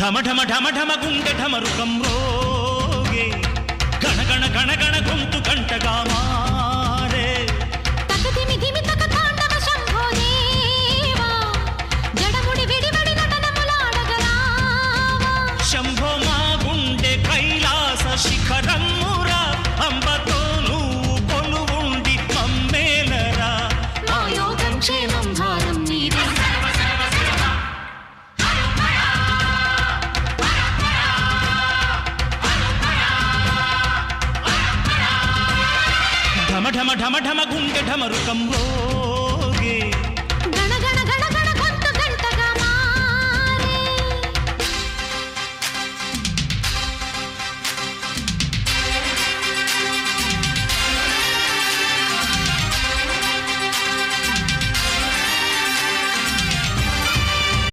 ఢమ ఢమ ఢమ ఢమ గుండె ఢమరుకం రోగే గణ గణ గణ గణ గొంతు గంటగా మారే తకదిమి దిమి తక తాండవ శంభో దేవా జడముడి విడివడి నటనములాడగరావా శంభో మా గుండె కైలాస శిఖరమురా అంబతో నువ్వు కొలువుండి మమ్మేలరా మా యోగం క్షేమం భారం నీదే ఢమ ఢమ ఢమ ఢమ గుండె ఢమరుకం